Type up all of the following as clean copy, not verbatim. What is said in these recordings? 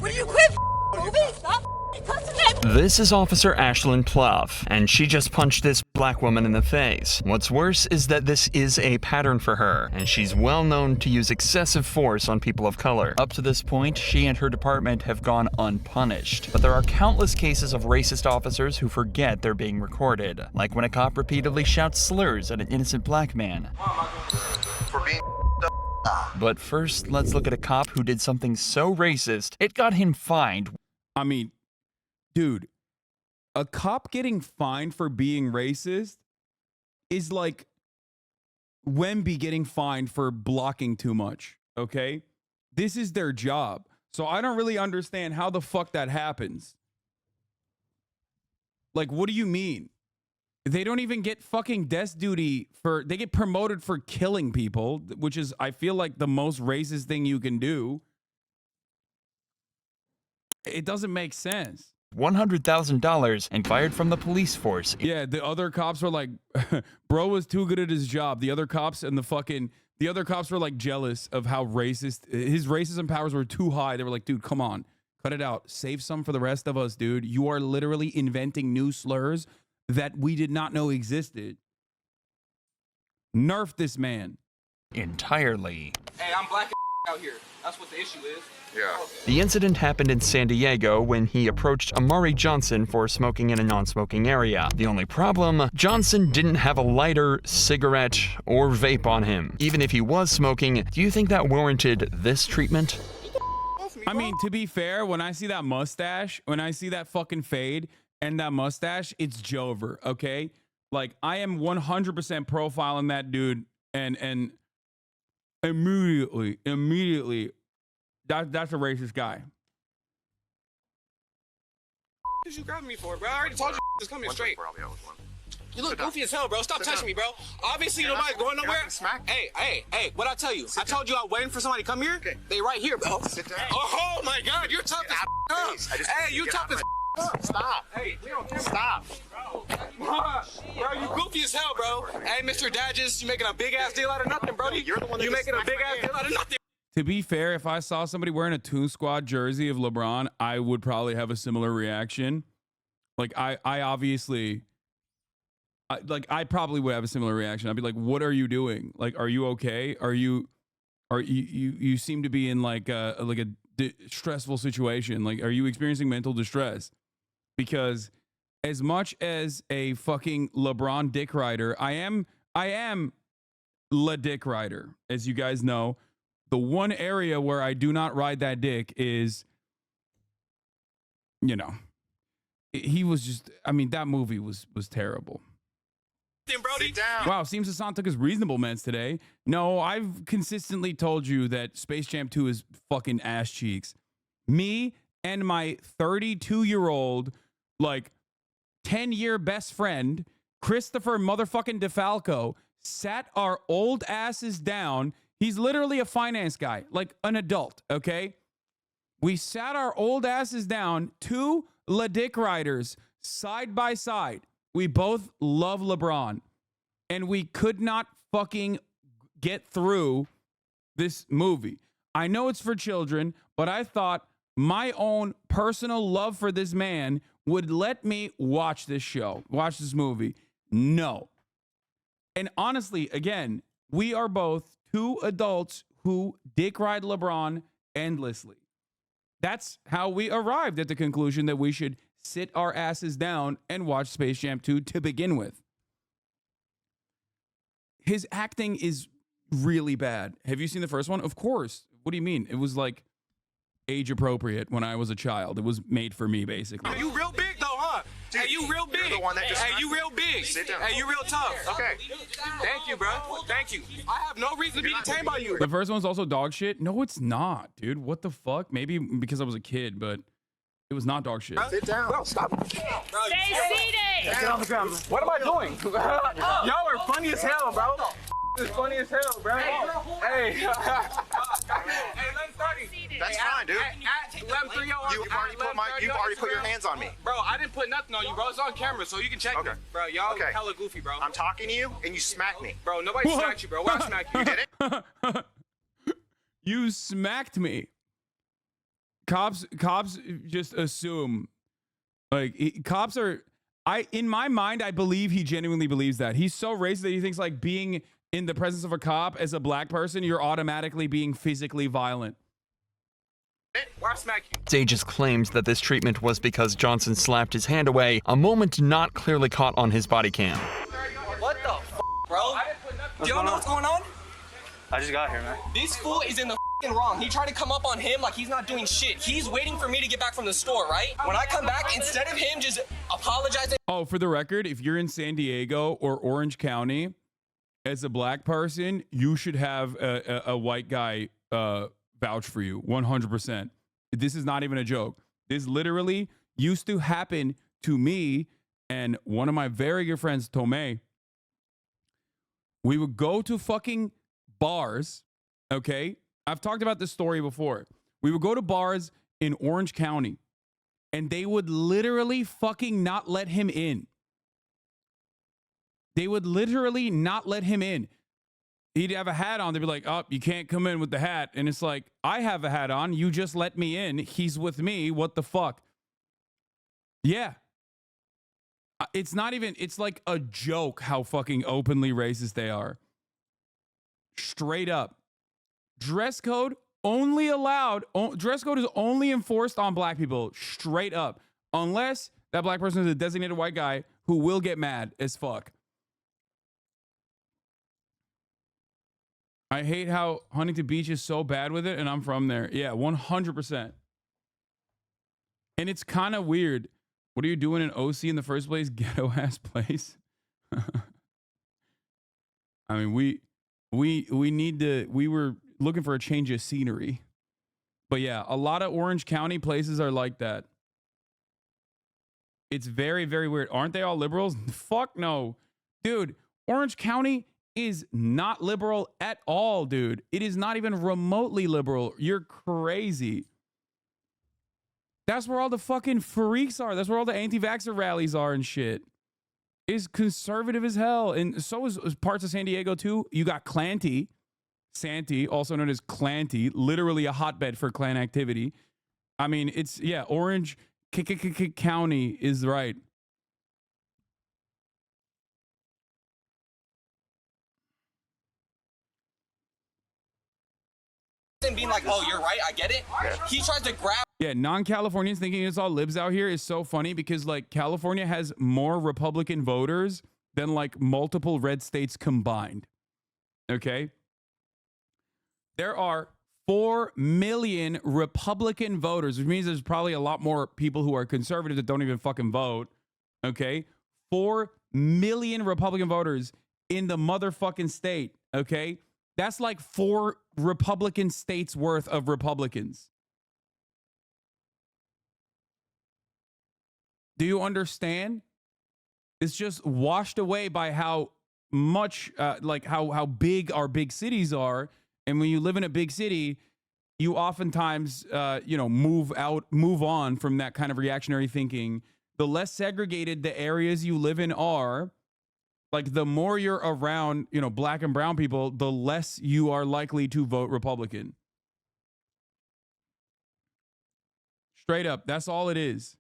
Will you quit moving? Stop cussing at me. This is Officer Ashlyn Pluff, and she just punched this black woman in the face. What's worse is that this is a pattern for her, and she's well known to use excessive force on people of color. Up to this point, she and her department have gone unpunished. But there are countless cases of racist officers who forget they're being recorded, like when a cop repeatedly shouts slurs at an innocent black man. For being But first, let's look at a cop who did something so racist, it got him fined. I mean, dude, a cop getting fined for being racist is like Wemby getting fined for blocking too much, okay? This is their job. So I don't really understand how the fuck that happens. Like, what do you mean? They don't even get fucking desk duty for, they get promoted for killing people, which is, I feel like, the most racist thing you can do. It doesn't make sense. $100,000 and fired from the police force. Yeah, the other cops were like, bro was too good at his job. The other cops were like jealous of how racist, his racism powers were too high. They were like, dude, come on, cut it out. Save some for the rest of us, dude. You are literally inventing new slurs that we did not know existed. Nerf this man. Entirely. Hey, I'm black out here. That's what the issue is. yeah. The incident happened in San Diego when he approached Amari Johnson for smoking in a non-smoking area. The only problem, Johnson didn't have a lighter, cigarette, or vape on him. Even if he was smoking, do you think that warranted this treatment? I mean, to be fair, when I see that mustache, when I see that fucking fade and that mustache, it's Jover, okay? Like, I am 100% profiling that dude and immediately, that's a racist guy. What you grabbing me for, bro? I already told you just come here straight. I'll be out with one. You look goofy as hell, bro. Stop touching me, bro. Obviously, nobody's going nowhere. Hey, what'd I tell you? I told you I was waiting for somebody to come here. Okay. They right here, bro. Sit down. Oh my God, you're tough as Please, I just- Hey, you get tough out as of Stop. Hey, we don't care. Stop. Bro, you goofy as hell, bro. Hey, Mr. Dadges, you making a big ass deal out of nothing, Brody. You're the one that you just making a smacked big my ass hand. deal out of nothing. To be fair, if I saw somebody wearing a Toon Squad jersey of LeBron, I would probably have a similar reaction. Like, I obviously, I probably would have a similar reaction. I'd be like, what are you doing? Like, are you okay? You seem to be in like a stressful situation. Like, are you experiencing mental distress? Because as much as a fucking LeBron dick rider, I am La Dick Rider, as you guys know. The one area where I do not ride that dick is, you know, he was just, I mean, that movie was terrible. Brody. Sit down. Wow, seems Hasan took his reasonable meds today. No, I've consistently told you that Space Jam 2 is fucking ass cheeks. Me and my 32-year-old, like, 10-year best friend, Christopher motherfucking DeFalco, sat our old asses down. He's literally a finance guy, like an adult, okay? We sat our old asses down, two La Dick Riders, side by side. We both love LeBron. And we could not fucking get through this movie. I know it's for children, but I thought my own personal love for this man would let me watch this show, watch this movie. No. And honestly, again, we are both two adults who dick ride LeBron endlessly. That's how we arrived at the conclusion that we should sit our asses down and watch Space Jam 2 to begin with. His acting is really bad. Have you seen the first one? Of course. What do you mean? It was like age appropriate when I was a child. It was made for me, basically. Hey, you real big though, huh? Dude, hey, you real big. you're the one that just hey, you real big. Sit down. Hey, you real tough. Okay. Thank you, bro. Thank you. I have no reason to be detained by you. The first one's also dog shit. No, it's not, dude. What the fuck? Maybe because I was a kid, but it was not dog shit. Sit down. Bro, stop. Bro, Stay seated. get on the ground. What am I doing? Y'all are funny as hell, bro. This is funny as hell, bro. Hey. Hey, 11:30. That's fine, dude. At 11:30, You've already put your hands on me. Bro, I didn't put nothing on you, bro. It's on camera, so you can check Okay. me. Bro, y'all Okay. hella goofy, bro. I'm talking to you, and you smacked me. Bro, nobody smacked you, bro. Why I smack you? You did it? You smacked me. Cops just assume, like, cops are. In my mind, I believe he genuinely believes that. He's so racist that he thinks like being in the presence of a cop as a black person, you're automatically being physically violent. Why smack you? Dages claims that this treatment was because Johnson slapped his hand away, a moment not clearly caught on his body cam. What the bro? Do y'all know what's going on? I just got here, man. This fool is in the wrong. He tried to come up on him like he's not doing shit. He's waiting for me to get back from the store, right? When I come back, instead of him just apologizing. Oh, for the record, if you're in San Diego or Orange County, as a black person, you should have a white guy vouch for you 100%. This is not even a joke. This literally used to happen to me and one of my very good friends, Tomei. We would go to fucking bars, okay? I've talked about this story before. We would go to bars in Orange County and they would literally fucking not let him in. They would literally not let him in. He'd have a hat on. They'd be like, oh, you can't come in with the hat. And it's like, I have a hat on. You just let me in. He's with me. What the fuck? Yeah. It's not even, it's like a joke how fucking openly racist they are. Straight up. Dress code only allowed, dress code is only enforced on black people. Straight up. Unless that black person is a designated white guy who will get mad as fuck. I hate how Huntington Beach is so bad with it, and I'm from there. Yeah, 100%. And it's kind of weird. What are you doing in OC in the first place? Ghetto ass place. I mean, we were looking for a change of scenery. But yeah, a lot of Orange County places are like that. It's very, very weird. Aren't they all liberals? Fuck no. Dude, Orange County is not liberal at all, dude. It is not even remotely liberal. You're crazy. That's where all the fucking freaks are. That's where all the anti-vaxxer rallies are and shit. It's conservative as hell. And so is parts of San Diego too. You got Clanty, Santee, also known as Clanty, literally a hotbed for Klan activity. I mean, it's, yeah, Orange County is right. Being like, oh, you're right, I get it. He tries to grab. Yeah, non-Californians thinking it's all libs out here is so funny because like California has more Republican voters than like multiple red states combined. Okay? There are 4 million Republican voters, which means there's probably a lot more people who are conservative that don't even fucking vote. Okay? 4 million Republican voters in the motherfucking state. Okay? That's like 4 Republican states worth of Republicans. Do you understand? It's just washed away by how much, like how big our big cities are. And when you live in a big city, you oftentimes, move on from that kind of reactionary thinking. The less segregated the areas you live in are, like the more you're around, black and brown people, the less you are likely to vote Republican. Straight up, that's all it is.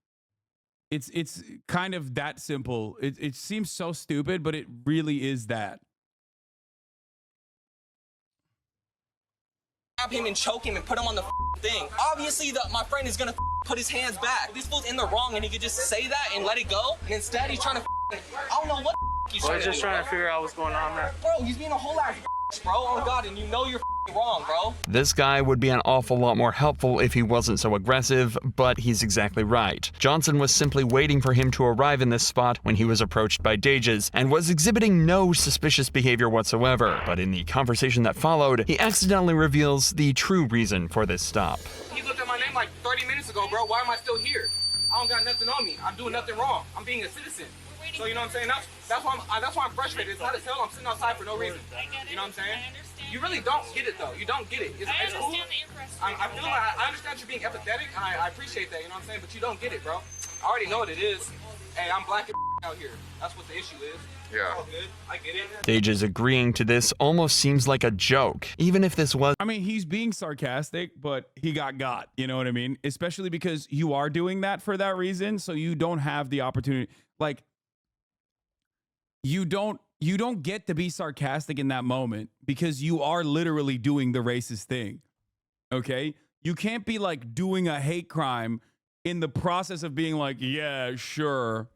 It's kind of that simple. It seems so stupid, but it really is that. Grab him and choke him and put him on the thing. Obviously, my friend is gonna put his hands back. This fool's in the wrong, and he could just say that and let it go. And instead, he's trying to. I don't know what he's trying to do. We're just trying to figure out what's going on, man. Bro, he's being a whole ass bro. Oh God, and you know you're wrong, bro. This guy would be an awful lot more helpful if he wasn't so aggressive, but he's exactly right. Johnson was simply waiting for him to arrive in this spot when he was approached by Dages, and was exhibiting no suspicious behavior whatsoever. But in the conversation that followed, he accidentally reveals the true reason for this stop. He looked at my name like 30 minutes ago, bro. Why am I still here? I don't got nothing on me. I'm doing nothing wrong. I'm being a citizen. So you know what I'm saying? That's why I'm frustrated. It's not a hell. I'm sitting outside for no reason. You know what I'm saying? You really don't get it though. You don't get it. It's cool. I feel like I understand you're being empathetic, and I appreciate that. You know what I'm saying? But you don't get it, bro. I already know what it is. Hey, I'm black out here. That's what the issue is. Yeah. All good. I get it. Sage's agreeing to this almost seems like a joke, even if this was I mean, he's being sarcastic, but he got. You know what I mean? Especially because you are doing that for that reason, so you don't have the opportunity. Like, you don't get to be sarcastic in that moment because you are literally doing the racist thing. Okay? You can't be like doing a hate crime in the process of being like, yeah, sure,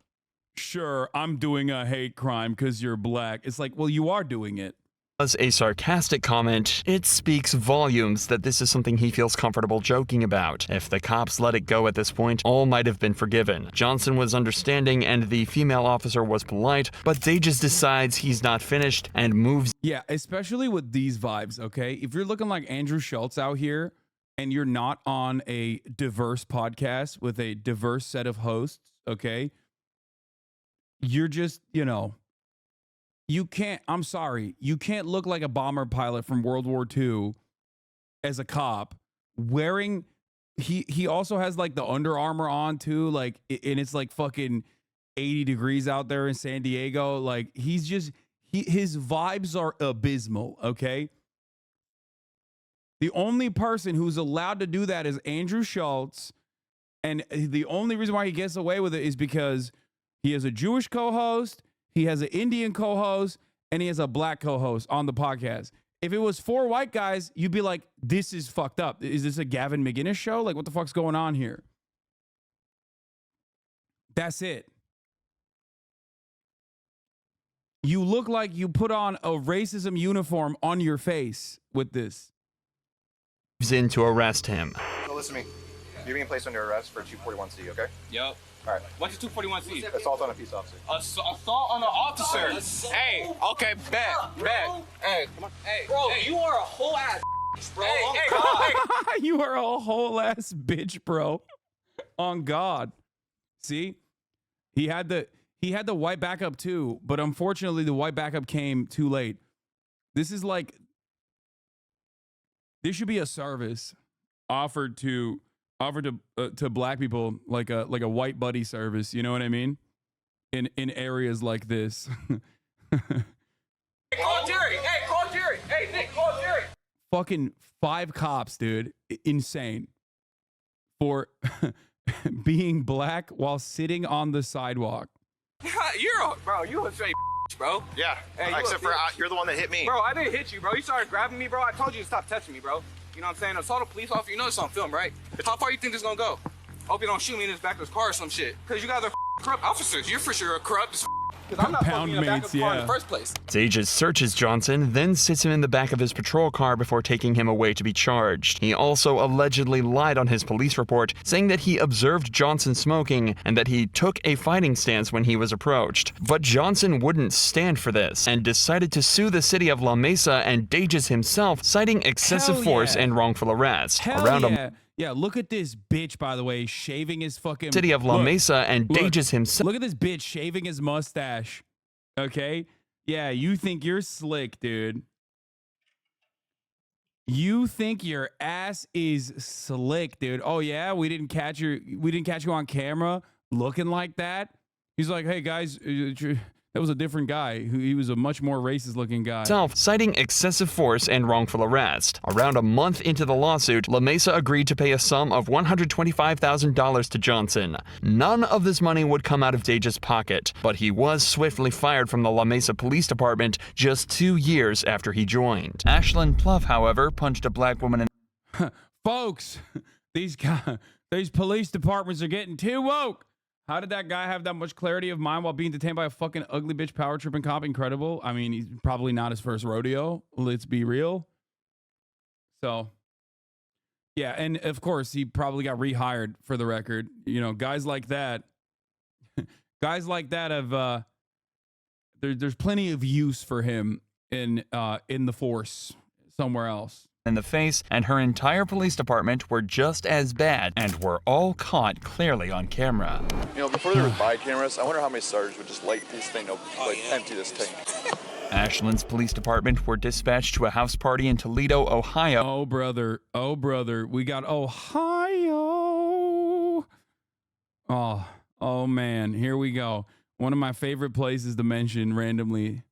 I'm doing a hate crime because you're black. It's like, well, you are doing it. a sarcastic comment, it speaks volumes that this is something he feels comfortable joking about. If the cops let it go at this point, all might have been forgiven. Johnson was understanding and the female officer was polite, but Dages decides he's not finished and moves. Yeah, especially with these vibes, okay? If you're looking like Andrew Schultz out here and you're not on a diverse podcast with a diverse set of hosts, okay? You're just, you can't, I'm sorry, you can't look like a bomber pilot from World War II as a cop wearing, he also has like the Under Armour on too, like, and it's like fucking 80 degrees out there in San Diego. Like, he's just, his vibes are abysmal, okay? The only person who's allowed to do that is Andrew Schultz, and the only reason why he gets away with it is because he has a Jewish co-host, he has an Indian co-host, and he has a black co-host on the podcast. If it was 4 white guys, you'd be like, this is fucked up. Is this a Gavin McInnes show? Like, what the fuck's going on here? That's it. You look like you put on a racism uniform on your face with this. In to arrest him. So listen to me. You're being placed under arrest for 241C, okay? Yep. All right. What's the 241C? Assault on a peace officer. Assault on an officer. Hey, okay, bet. Hey, come on. Hey, bro, hey. You are a whole ass bro. Hey, You are a whole ass bitch, bro. On God. See? He had the white backup too, but unfortunately the white backup came too late. This is like, there should be a service offered to black people, like a white buddy service. You know what I mean? In areas like this. Call Jerry. Hey, call Jerry. Hey, Nick, call Jerry. Fucking 5 cops, dude. Insane. For being black while sitting on the sidewalk. You a straight bro. Yeah. Hey, except for you're the one that hit me. Bro, I didn't hit you, bro. You started grabbing me, bro. I told you to stop touching me, bro. You know what I'm saying? Assault a police officer. You know this on film, right? How far you think this gonna go? Hope you don't shoot me in this back of this car or some shit. Because you guys are corrupt officers. You're for sure corrupt as because I'm not fucking in the back of the car in the first place. Dages searches Johnson, then sits him in the back of his patrol car before taking him away to be charged. He also allegedly lied on his police report, saying that he observed Johnson smoking and that he took a fighting stance when he was approached. But Johnson wouldn't stand for this and decided to sue the city of La Mesa and Dages himself, citing excessive force and wrongful arrest. Yeah, look at this bitch, by the way, shaving his fucking... City of La Mesa and Dages himself. Look at this bitch shaving his mustache, okay? Yeah, you think you're slick, dude. You think your ass is slick, dude. Oh, yeah? We didn't catch you on camera looking like that? He's like, hey, guys... that was a different guy. He was a much more racist looking guy. Citing excessive force and wrongful arrest. Around a month into the lawsuit, La Mesa agreed to pay a sum of $125,000 to Johnson. None of this money would come out of Dages' pocket, but he was swiftly fired from the La Mesa Police Department just 2 years after he joined. Ashlyn Pluff, however, punched a black woman in... Folks, these police departments are getting too woke. How did that guy have that much clarity of mind while being detained by a fucking ugly bitch power tripping cop? Incredible. I mean, he's probably not his first rodeo. Let's be real. So, yeah, and of course, he probably got rehired for the record. You know, guys like that have there's plenty of use for him in the force somewhere else. In the face, and her entire police department were just as bad and were all caught clearly on camera. You know, before there was body cameras, I wonder how many sergeants would just light this thing up, empty this tank. Ashland's police department were dispatched to a house party in Toledo, Ohio. Oh, brother, we got Ohio. Oh, Oh, man. Here we go. One of my favorite places to mention randomly.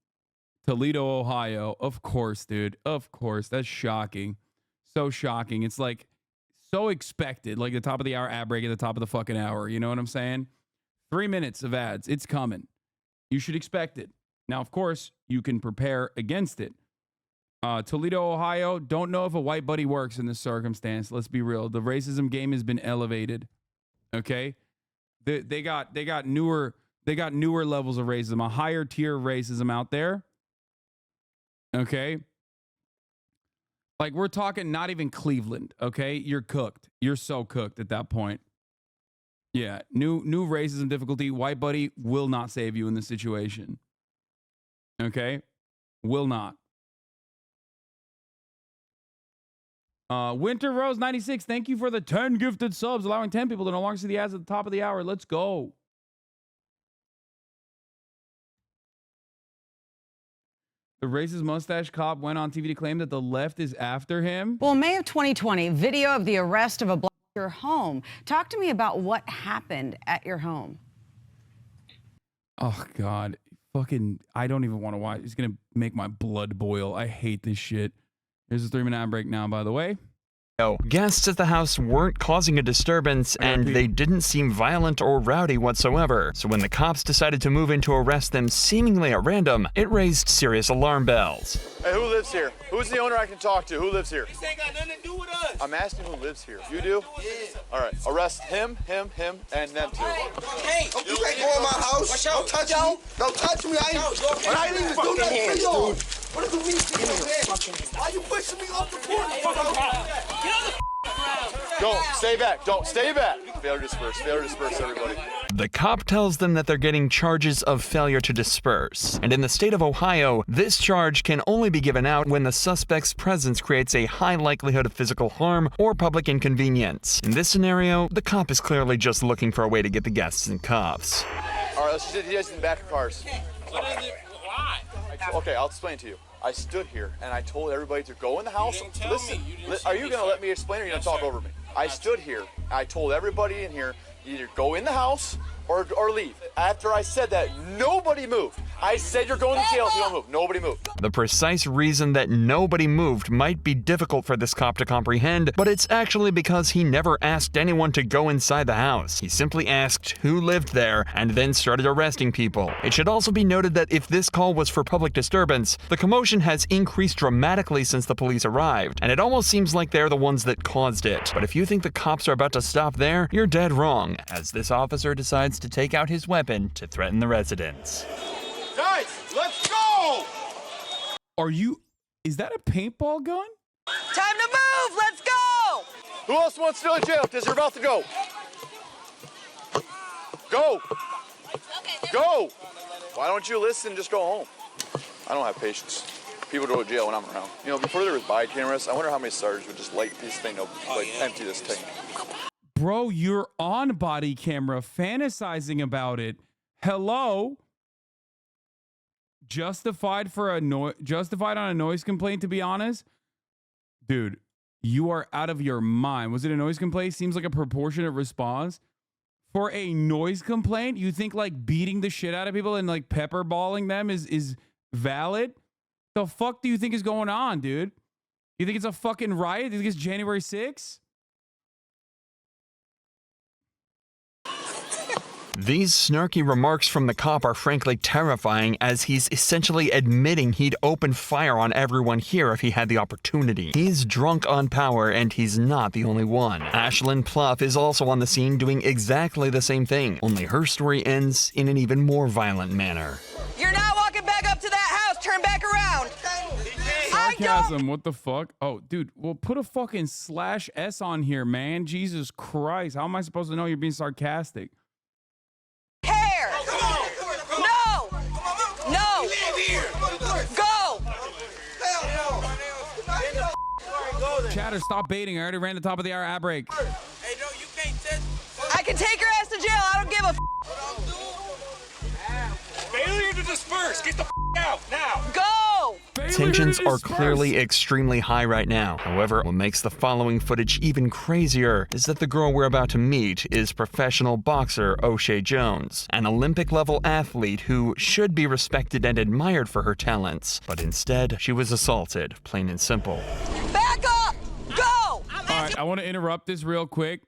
Toledo, Ohio. Of course, dude. Of course. That's shocking. So shocking. It's like so expected. Like the top of the hour ad break at the top of the fucking hour. You know what I'm saying? 3 minutes of ads. It's coming. You should expect it. Now, of course, you can prepare against it. Toledo, Ohio. Don't know if a white buddy works in this circumstance. Let's be real. The racism game has been elevated. Okay? They got newer levels of racism, a higher tier of racism out there. Okay? Like, we're talking not even Cleveland, okay? You're cooked. You're so cooked at that point. Yeah, new racism difficulty. White buddy will not save you in this situation. Okay? Will not. Winter Rose 96, thank you for the 10 gifted subs, allowing 10 people to no longer see the ads at the top of the hour. Let's go. The racist mustache cop went on TV to claim that the left is after him. Well, May of 2020, video of the arrest of a black at your home. Talk to me about what happened at your home. Oh, God. Fucking, I don't even want to watch. It's going to make my blood boil. I hate this shit. Here's a 3-minute ad break now, by the way. Guests at the house weren't causing a disturbance, and they didn't seem violent or rowdy whatsoever. So when the cops decided to move in to arrest them seemingly at random, it raised serious alarm bells. Hey, who lives here? Who's the owner I can talk to? Who lives here? This ain't got nothing to do with us. I'm asking who lives here. You do? Yeah. All right. Arrest him, and them two. Hey, you can't go in my house. Don't touch me. Don't touch me. I ain't even do nothing to you. What does it mean? Why you pushing me off the porch? Get on the ground. Don't stay back. Don't stay back. Failure to disperse. Failure to disperse, everybody. The cop tells them that they're getting charges of failure to disperse. And in the state of Ohio, this charge can only be given out when the suspect's presence creates a high likelihood of physical harm or public inconvenience. In this scenario, the cop is clearly just looking for a way to get the guests in cuffs. All right, let's sit you guys in the back of cars. What is it? Why? Okay, I'll explain to you. I stood here and I told everybody to go in the house. You didn't tell Listen, me. You didn't are say you this. going to let me explain or are you going to talk over me? I stood here. I told everybody in here, either go in the house or leave. After I said that, nobody moved. I said you're going to jail if you don't move. Nobody moved. The precise reason that nobody moved might be difficult for this cop to comprehend, but it's actually because he never asked anyone to go inside the house. He simply asked who lived there and then started arresting people. It should also be noted that if this call was for public disturbance, the commotion has increased dramatically since the police arrived, and it almost seems like they're the ones that caused it. But if you think the cops are about to stop there, you're dead wrong, as this officer decides to take out his weapon to threaten the residents. Guys, let's go! Is that a paintball gun? Time to move. Let's go. Who else wants to go to jail because you're about to go? Go! Go! Why don't you listen and just go home? I don't have patience. People go to jail when I'm around. You know, before there was body cameras, I wonder how many sergeants would just light this thing up, empty this tank. Bro, you're on body camera fantasizing about it. Hello? Justified on a noise complaint, to be honest? Dude, you are out of your mind. Was it a noise complaint? Seems like a proportionate response. For a noise complaint, you think like beating the shit out of people and like pepper balling them is valid? The fuck do you think is going on, dude? You think it's a fucking riot? Do you think it's January 6th? These snarky remarks from the cop are frankly terrifying, as he's essentially admitting he'd open fire on everyone here if he had the opportunity. He's drunk on power, and he's not the only one. Ashlyn Pluff is also on the scene doing exactly the same thing, only her story ends in an even more violent manner. You're not walking back up to that house. Turn back around. Sarcasm, what the fuck? Oh, dude, well, put a fucking /S on here, man. Jesus Christ. How am I supposed to know you're being sarcastic? Hair. No. No. Go. Chatter, stop baiting. I already ran the top of the hour ad break. Hey, no, you can't touch. I can take your ass to jail. I don't give a Failure to disperse. Get the out now. Go. Tensions are clearly extremely high right now. However, what makes the following footage even crazier is that the girl we're about to meet is professional boxer O'Shea Jones, an Olympic-level athlete who should be respected and admired for her talents, but instead, she was assaulted, plain and simple. Back up! Go! All right, I want to interrupt this real quick.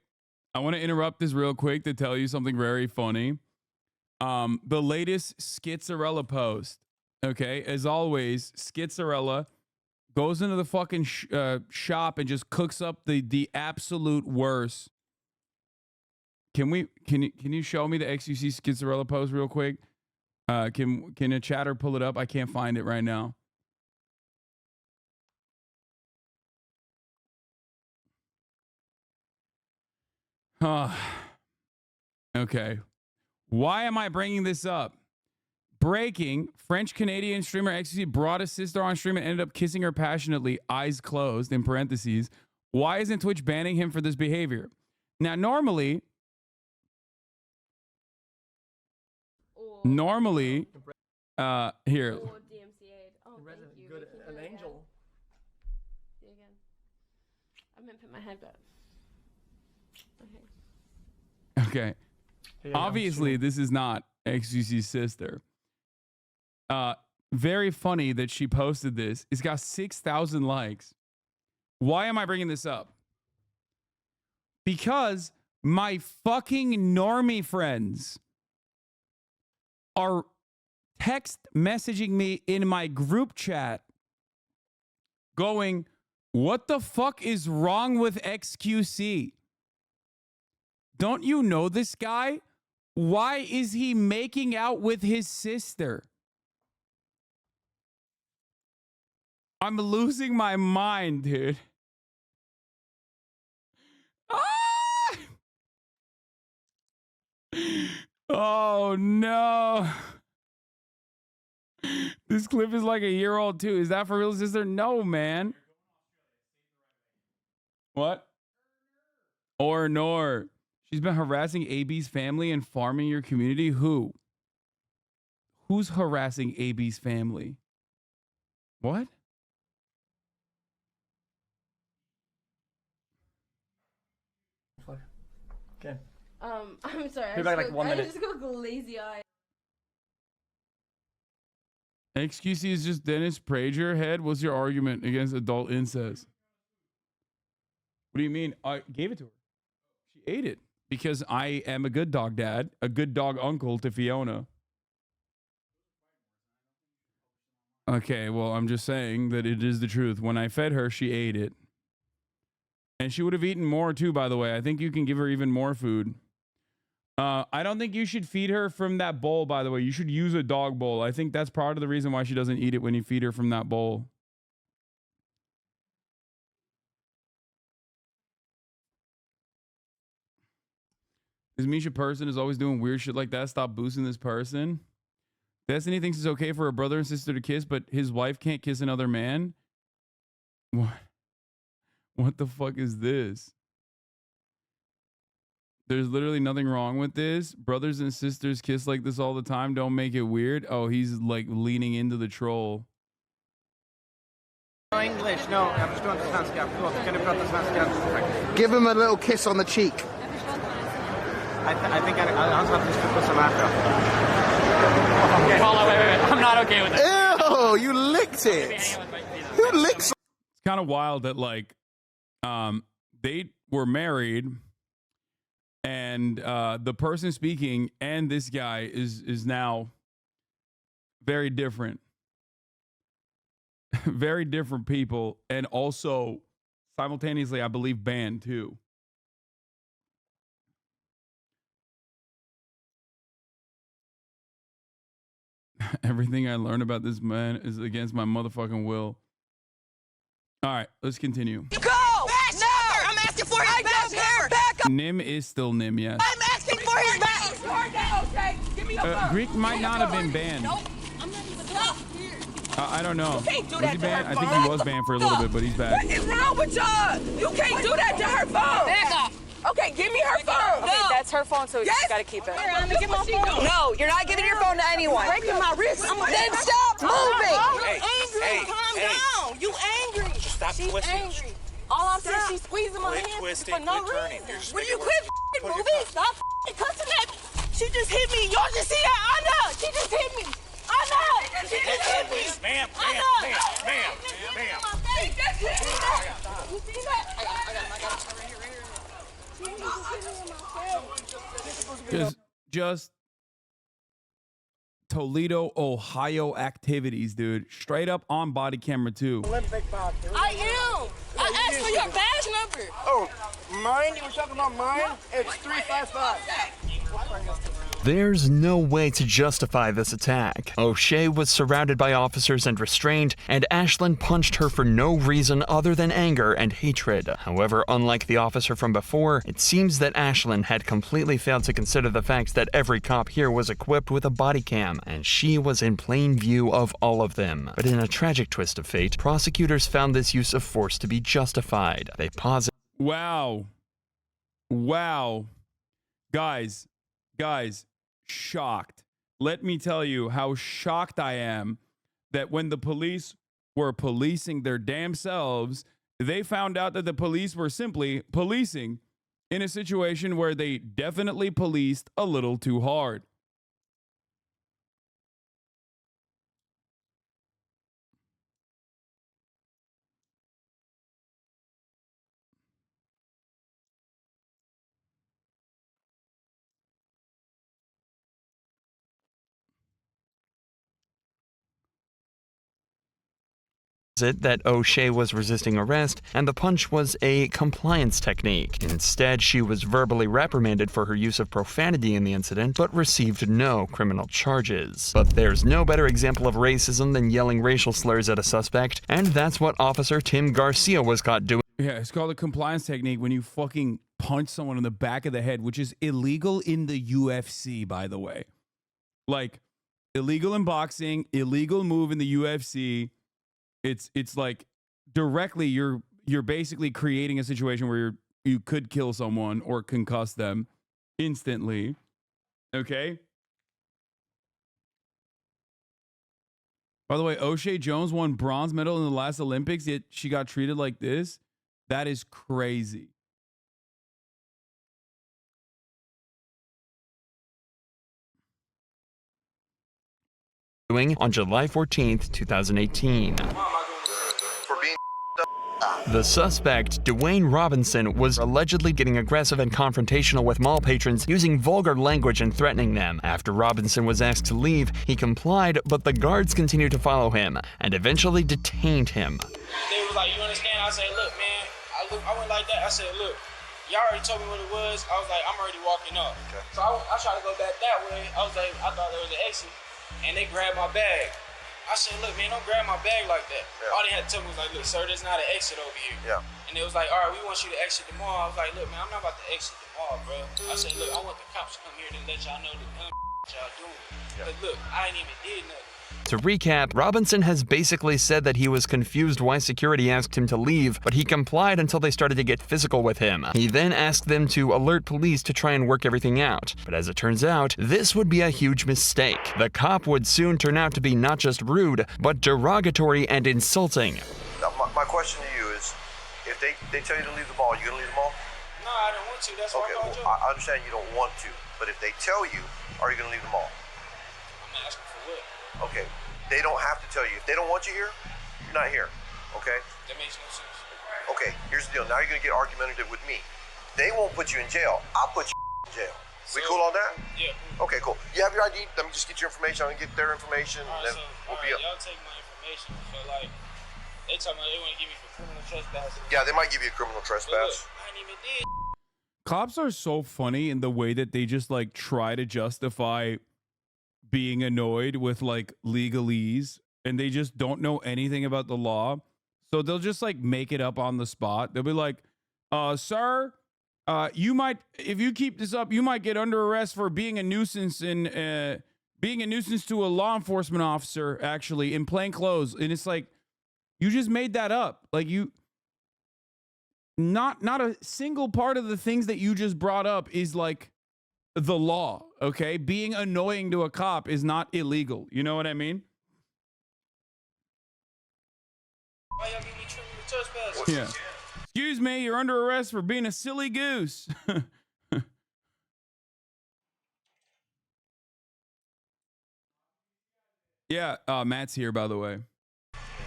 To tell you something very funny. The latest Schizzarella post. Okay, as always, Schizzarella goes into the fucking shop and just cooks up the absolute worst. Can you show me the XUC Schizzarella post real quick? Can a chatter pull it up? I can't find it right now. Okay. Why am I bringing this up? Breaking, French-Canadian streamer XQC brought his sister on stream and ended up kissing her passionately, eyes closed, in parentheses. Why isn't Twitch banning him for this behavior? Now, normally, here. Good, an angel. I'm gonna put my head back. Okay. Obviously, this is not XQC's sister. Very funny that she posted this. It's got 6,000 likes. Why am I bringing this up? Because my fucking normie friends are text messaging me in my group chat going, what the fuck is wrong with XQC? Don't you know this guy? Why is he making out with his sister? I'm losing my mind, dude. Ah! Oh, no. This clip is like a year old, too. Is that for real, sister? No, man. What? Or nor. She's been harassing AB's family and farming your community. Who? Who's harassing AB's family? What? Okay. I'm sorry. Be back like 1 minute. I just go lazy eye. XQC is just Dennis Prager head. What's your argument against adult incest? What do you mean? I gave it to her. She ate it because I am a good dog dad, a good dog uncle to Fiona. Okay, well, I'm just saying that it is the truth. When I fed her, she ate it. And she would have eaten more too, by the way. I think you can give her even more food. I don't think you should feed her from that bowl, by the way. You should use a dog bowl. I think that's part of the reason why she doesn't eat it when you feed her from that bowl. This Misha person is always doing weird shit like that. Stop boosting this person. Destiny thinks it's okay for a brother and sister to kiss, but his wife can't kiss another man. What? What the fuck is this? There's literally nothing wrong with this. Brothers and sisters kiss like this all the time. Don't make it weird. Oh, he's like leaning into the troll. No English, no. Jag förstår inte svenska. Förlåt, kan du prata svenska? Tack. Give him a little kiss on the cheek. I think I'll have to put some after. Okay. Hold on, wait. I'm not okay with it. Ew, you licked it. Who licks? It's kind of wild that like they were married and the person speaking and this guy is now very different. Very different people, and also simultaneously, I believe, banned too. Everything I learned about this man is against my motherfucking will. All right, let's continue. Go! No! I'm asking for his back. Back up! Nim is still Nim, yes. I'm asking for his back. Okay, give me your phone. Greek might not have been banned. Nope. I'm not even here. I don't know. You can't do Was that he to banned? her I think phone. he was banned for a little bit, but he's back. What is wrong with y'all? You can't do that to her phone. Back up. Okay, give me her phone. Okay, that's her phone, so Yes. you gotta keep it. No, you're not giving your phone to anyone. Breaking my wrist. Then stop Move it. Hey, Angry. Calm down. You angry. Stop She's twisting. angry. All I'm saying, she's squeezing my Quit hand twisting, for no quit turning. reason. You're just Will you making quit Put your moving? Stop cussing at me. She just hit me. Y'all just see that? I know. She just hit me. I know. She just hit me. Ma'am, I ma'am, know. ma'am, ma'am. She just hit me. You see that? I got it. Right here. She just hit me in my face. Just Toledo, Ohio activities, dude. Straight up on body camera too. Olympic boxer. I am. I asked for your badge number. Oh, mine? You were talking about mine? It's 355. There's no way to justify this attack. O'Shea was surrounded by officers and restrained, and Ashlyn punched her for no reason other than anger and hatred. However, unlike the officer from before, it seems that Ashlyn had completely failed to consider the fact that every cop here was equipped with a body cam, and she was in plain view of all of them. But in a tragic twist of fate, prosecutors found this use of force to be justified. They posited. Wow. Guys, shocked. Let me tell you how shocked I am that when the police were policing their damn selves, they found out that the police were simply policing in a situation where they definitely policed a little too hard. It that O'Shea was resisting arrest, and the punch was a compliance technique. Instead, she was verbally reprimanded for her use of profanity in the incident, but received no criminal charges. But there's no better example of racism than yelling racial slurs at a suspect, and that's what Officer Tim Garcia was caught doing. Yeah, it's called a compliance technique when you fucking punch someone in the back of the head, which is illegal in the UFC, by the way. Like, illegal in boxing, illegal move in the UFC. It's like directly you're basically creating a situation where you could kill someone or concuss them instantly. Okay? By the way, O'Shea Jones won bronze medal in the last Olympics, yet she got treated like this. That is crazy. On July 14th, 2018. For being The suspect, Dwayne Robinson, was allegedly getting aggressive and confrontational with mall patrons, using vulgar language and threatening them. After Robinson was asked to leave, he complied, but the guards continued to follow him and eventually detained him. They was like, you understand? I said, look, man, I went like that. I said, look, y'all already told me what it was. I was like, I'm already walking up. Okay. So I tried to go back that way. I was like, I thought there was an exit, and they grabbed my bag. I said, look, man, don't grab my bag like that. Yeah. All they had to tell me was like, look, sir, there's not an exit over here. Yeah. And they was like, all right, we want you to exit the mall. I was like, look, man, I'm not about to exit the mall, bro. I said, look, I want the cops to come here to let y'all know the dumb y'all doing. Yeah. But look, I ain't even did nothing. To recap, Robinson has basically said that he was confused why security asked him to leave, but he complied until they started to get physical with him. He then asked them to alert police to try and work everything out. But as it turns out, this would be a huge mistake. The cop would soon turn out to be not just rude, but derogatory and insulting. Now, my question to you is, if they tell you to leave the mall, you gonna leave the mall? No, I don't want to. That's why I called you. I understand you don't want to, but if they tell you, are you gonna leave the mall? I'm asking for what? Okay, they don't have to tell you. If they don't want you here, you're not here, okay? That makes no sense. Okay, here's the deal. Now you're gonna get argumentative with me. They won't put you in jail. I'll put you in jail. We cool on that? Yeah. Okay, cool. You have your ID? Let me just get your information. I'm gonna get their information, and then we'll be up. Y'all take my information. So, like, they talking about they want to give me for criminal trespass. Yeah, they might give you a criminal trespass. Look, I ain't even did. Cops are so funny in the way that they just like try to justify being annoyed with like legalese, and they just don't know anything about the law. So they'll just like make it up on the spot. They'll be like, sir, you might, if you keep this up, you might get under arrest for being a nuisance and being a nuisance to a law enforcement officer, actually, in plain clothes. And it's like, you just made that up. Like not a single part of the things that you just brought up is like the law, okay? Being annoying to a cop is not illegal. You know what I mean? Why y'all give me trespass? Yeah. Excuse me, you're under arrest for being a silly goose. Yeah, Matt's here, by the way.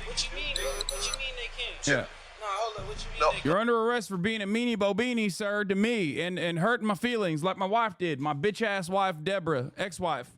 What you mean? What you mean they can't? Yeah. Nah, hold up. What you mean No. they can't? You're under arrest for being a meanie bobini, sir, to me, and hurting my feelings like my wife did, my bitch ass wife, Deborah, ex-wife.